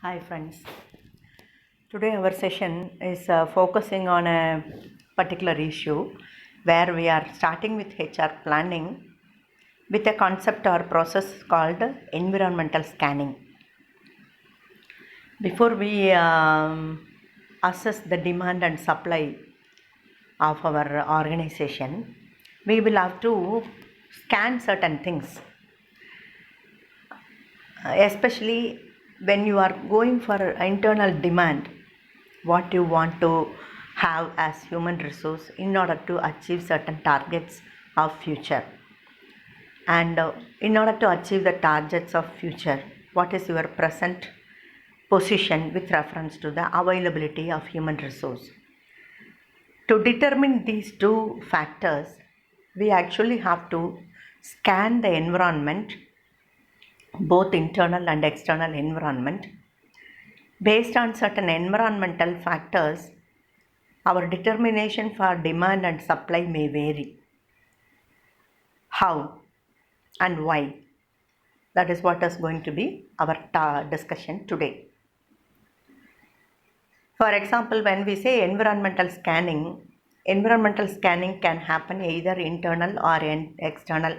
Hi friends. Today our session is focusing on a particular issue where we are starting with HR planning with a concept or process called environmental scanning. Before we assess the demand and supply of our organization, we will have to scan certain things, especially when you are going for internal demand, what you want to have as human resource in order to achieve certain targets of future. And in order to achieve the targets of future, what is your present position with reference to the availability of human resource? To determine these two factors, we actually have to scan the environment, both internal and external environment. Based on certain environmental factors, our determination for demand and supply may vary. How and why? That is what is going to be our discussion today. For example, when we say environmental scanning can happen either internal or external.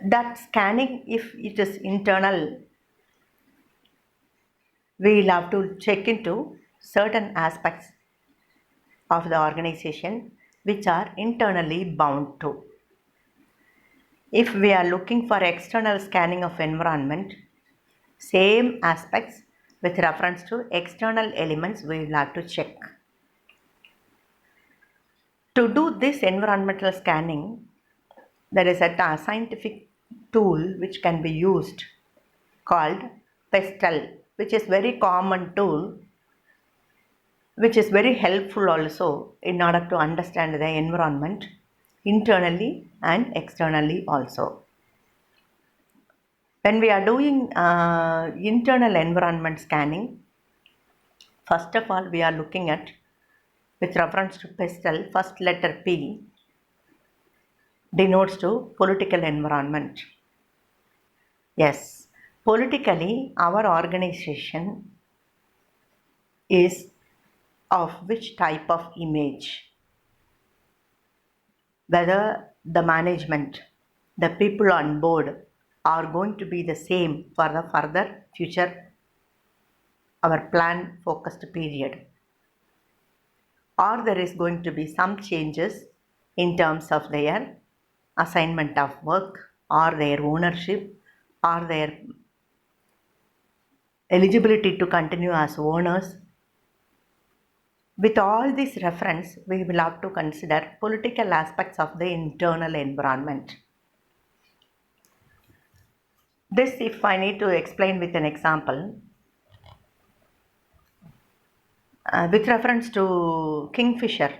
That scanning, if it is internal, we will have to check into certain aspects of the organization which are internally bound to. If we are looking for external scanning of environment, same aspects with reference to external elements we will have to check. To do this environmental scanning, there is a scientific tool which can be used called PESTEL, which is very common tool, which is very helpful also in order to understand the environment internally and externally also. When we are doing internal environment scanning, first of all we are looking at, with reference to PESTEL, first letter P denotes to political environment. Yes, politically our organization is of which type of image? Whether the management, the people on board are going to be the same for the further future, our plan focused period, or there is going to be some changes in terms of their assignment of work or their ownership or their eligibility to continue as owners. With all this reference, we will have to consider political aspects of the internal environment. This, if I need to explain with an example, with reference to Kingfisher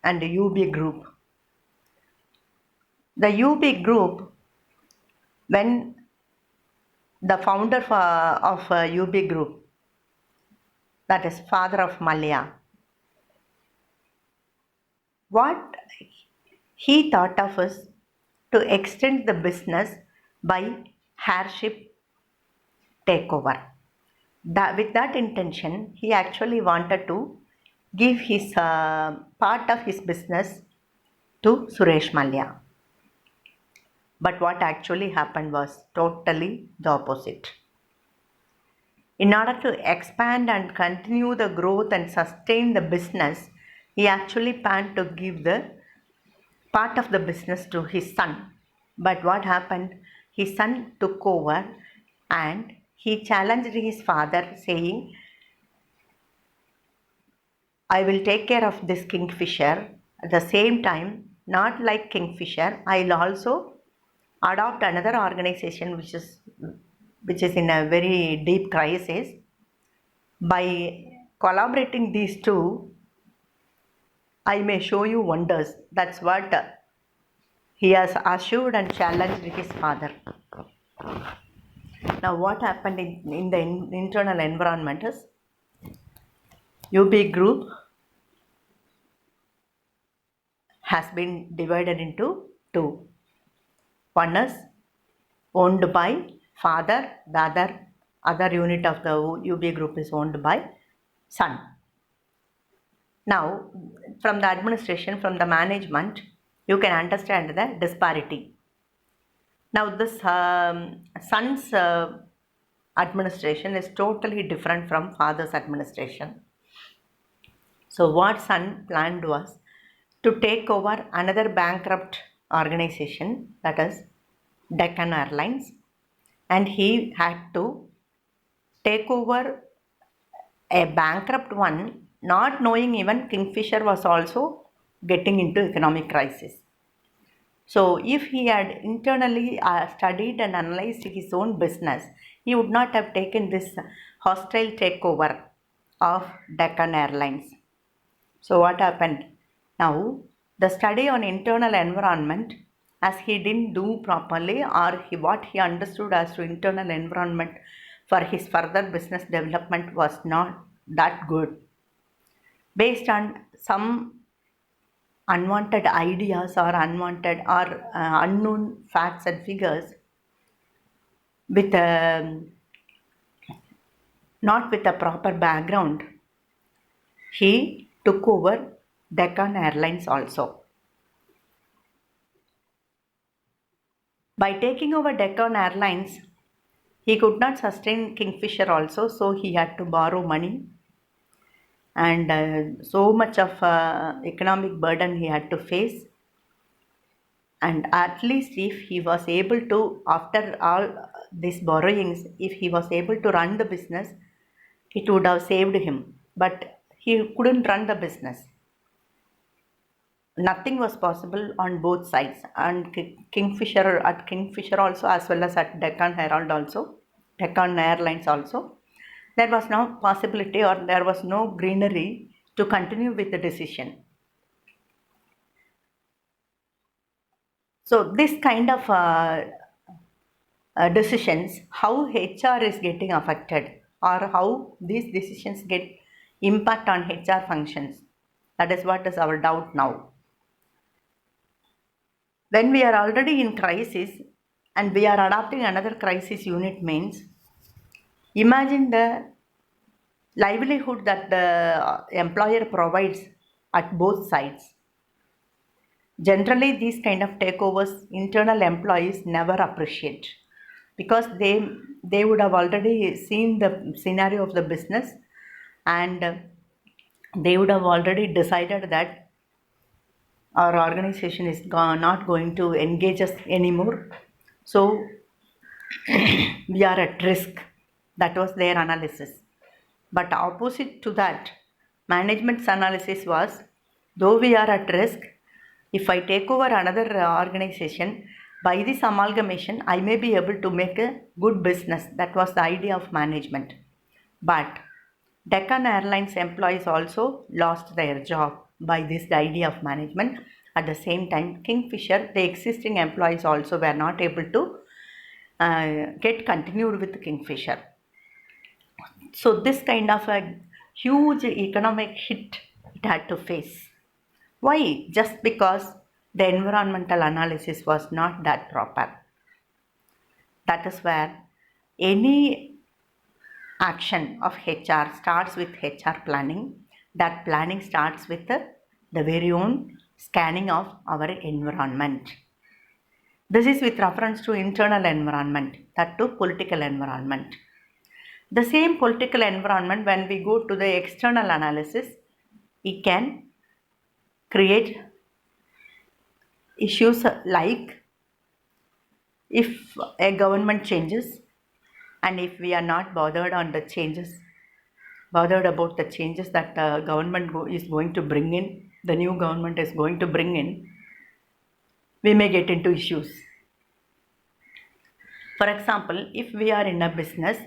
and the UB group. The UB group, when the founder of UB group, that is father of Malia, what he thought of is to extend the business by heirship takeover. With that intention, he actually wanted to give his part of his business to Suresh Malia. But what actually happened was totally the opposite. In order to expand and continue the growth and sustain the business, he actually planned to give the part of the business to his son. But what happened? His son took over and he challenged his father, saying, I will take care of this Kingfisher. At the same time, not like Kingfisher, I'll also adopt another organization which is in a very deep crisis. By collaborating these two, I may show you wonders. That's what he has assured and challenged his father. Now what happened in the internal environment is, UB group has been divided into two. One is owned by father, the other unit of the UB group is owned by son. Now, from the administration, from the management, you can understand the disparity. Now, this son's administration is totally different from father's administration. So, what son planned was to take over another bankrupt organization, that is Deccan Airlines, and he had to take over a bankrupt one, not knowing even Kingfisher was also getting into economic crisis. So, if he had internally studied and analyzed his own business, he would not have taken this hostile takeover of Deccan Airlines. So, what happened? Now, the study on internal environment, as he didn't do properly, or what he understood as to internal environment for his further business development was not that good. Based on some unwanted ideas or unwanted or unknown facts and figures, with not with a proper background, he took over Deccan Airlines also. By taking over Deccan Airlines, he could not sustain Kingfisher also, so he had to borrow money, and so much of economic burden he had to face. And at least if he was able to, after all these borrowings, if he was able to run the business, it would have saved him. But he couldn't run the business. Nothing was possible on both sides, and Kingfisher also, as well as at Deccan Herald also, Deccan Airlines also, there was no possibility or there was no greenery to continue with the decision. So this kind of decisions, how HR is getting affected, or how these decisions get impact on HR functions, that is what is our doubt now. When we are already in crisis and we are adopting another crisis unit, means imagine the livelihood that the employer provides at both sides. Generally, these kind of takeovers, internal employees never appreciate, because they would have already seen the scenario of the business, and they would have already decided that our organization is not going to engage us anymore, so we are at risk. That was their analysis. But opposite to that, management's analysis was, though we are at risk, if I take over another organization, by this amalgamation, I may be able to make a good business. That was the idea of management. But Deccan Airlines employees also lost their job by this idea of management. At the same time, Kingfisher, the existing employees also were not able to get continued with Kingfisher. So this kind of a huge economic hit it had to face. Why? Just because the environmental analysis was not that proper. That is where any action of HR starts with HR planning. That planning starts with the very own scanning of our environment. This is with reference to internal environment, that to political environment. The same political environment, when we go to the external analysis, it can create issues like, if a government changes and if we are not bothered about the changes that the government is going to bring in, the new government is going to bring in, we may get into issues. For example, if we are in a business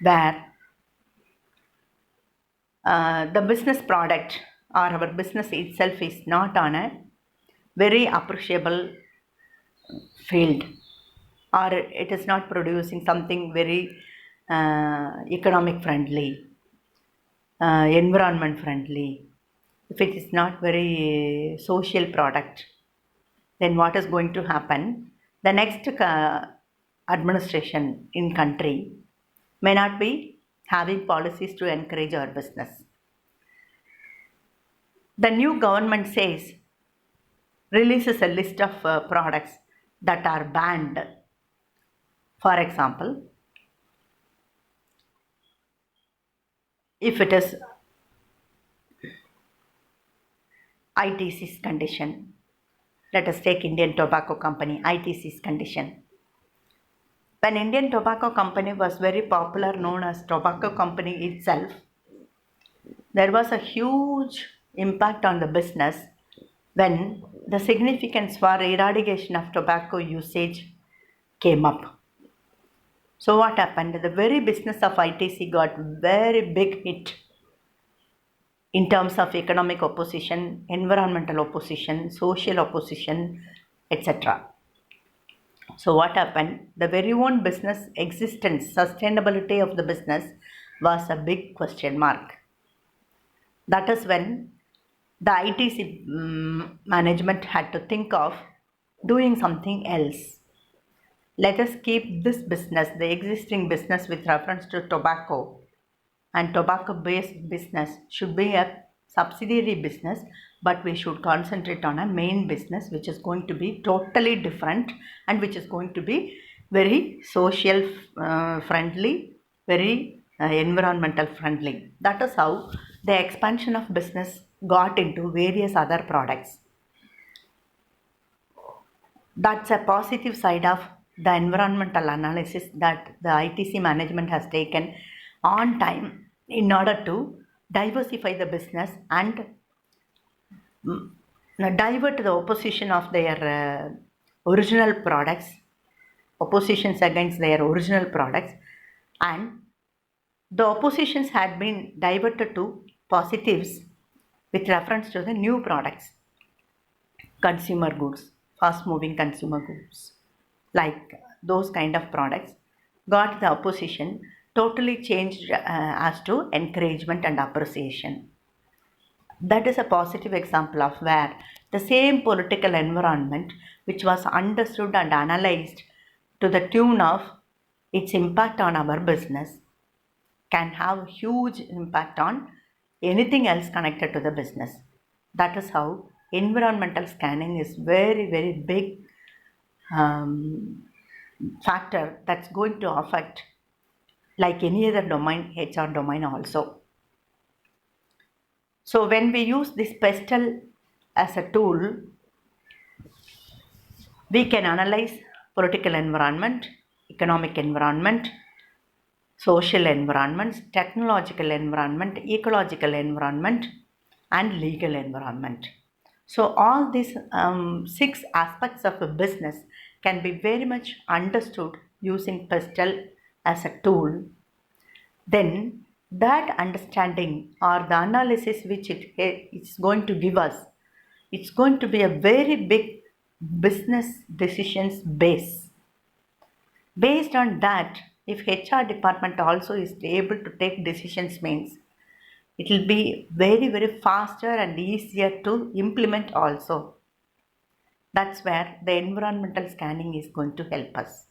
where the business product or our business itself is not on a very appreciable field, or it is not producing something very economic friendly, environment friendly, if it is not very social product, then what is going to happen? The next administration in country may not be having policies to encourage our business. The new government says releases a list of products that are banned. For example, if it is ITC's condition, let us take Indian Tobacco Company, ITC's condition. When Indian Tobacco Company was very popular, known as Tobacco Company itself, there was a huge impact on the business when the significance for eradication of tobacco usage came up. So what happened? The very business of ITC got very big hit in terms of economic opposition, environmental opposition, social opposition, etc. So what happened? The very own business existence, sustainability of the business was a big question mark. That is when the ITC management had to think of doing something else. Let us keep this business, the existing business with reference to tobacco and tobacco based business should be a subsidiary business, but we should concentrate on a main business which is going to be totally different and which is going to be very social friendly, very environmental friendly. That is how the expansion of business got into various other products. That's a positive side of the environmental analysis that the ITC management has taken on time in order to diversify the business and divert the opposition of their original products, oppositions against their original products, and the oppositions had been diverted to positives with reference to the new products, consumer goods, fast moving consumer goods, like those kind of products got the opposition totally changed as to encouragement and appreciation. That is a positive example of where the same political environment which was understood and analyzed to the tune of its impact on our business can have huge impact on anything else connected to the business. That is how environmental scanning is very big factor that's going to affect like any other domain, HR domain also. So when we use this PESTLE as a tool, we can analyze political environment, economic environment, social environments, technological environment, ecological environment, and legal environment. So all these 6 aspects of a business can be very much understood using PESTLE as a tool. Then that understanding or the analysis which it's going to give us, it's going to be a very big business decisions base. Based on that, if HR department also is able to take decisions means it will be very faster and easier to implement also. That's where the environmental scanning is going to help us.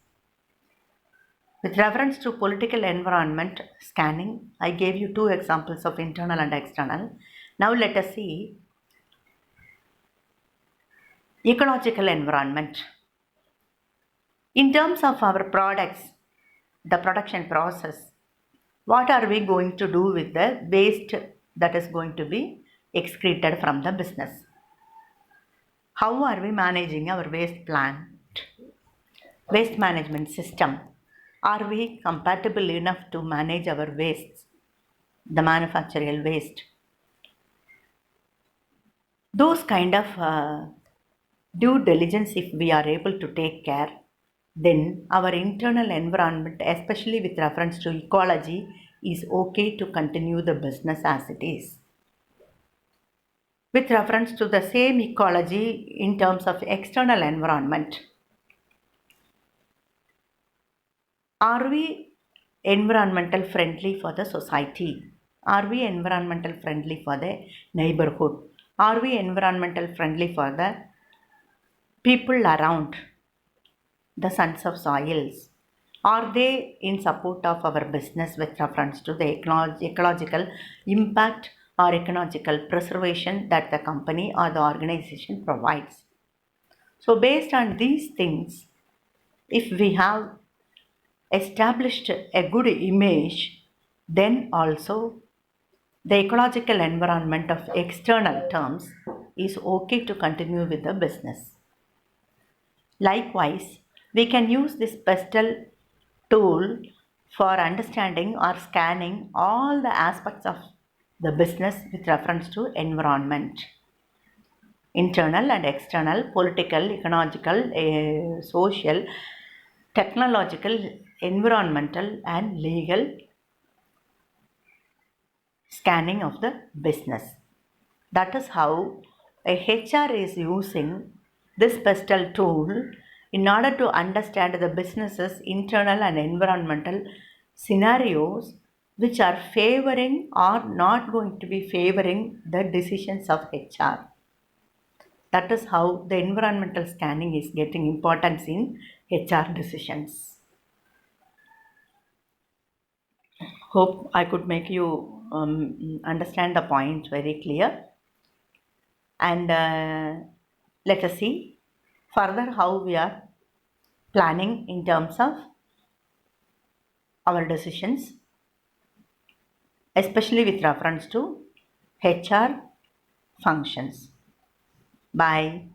With reference to political environment scanning, I gave you 2 examples of internal and external. Now let us see ecological environment. In terms of our products, the production process, what are we going to do with the waste that is going to be excreted from the business? How are we managing our waste plant, waste management system? Are we compatible enough to manage our wastes, the manufacturing waste? Those kind of due diligence, if we are able to take care, then our internal environment, especially with reference to ecology, is okay to continue the business as it is. With reference to the same ecology in terms of external environment, are we environmental friendly for the society? Are we environmental friendly for the neighborhood? Are we environmental friendly for the people around, the sons of soils? Are they in support of our business with reference to the ecological impact or ecological preservation that the company or the organization provides? So, based on these things, if we have established a good image, then also the ecological environment of external terms is okay to continue with the business. Likewise, we can use this pestle tool for understanding or scanning all the aspects of the business with reference to environment, internal and external, political, economical, social, technological, environmental, and legal scanning of the business. That is how a HR is using this pestle tool in order to understand the business's internal and environmental scenarios which are favoring or not going to be favoring the decisions of HR. That is how the environmental scanning is getting importance in HR decisions. Hope I could make you understand the point very clear. And let us see further how we are planning in terms of our decisions, especially with reference to HR functions. Bye.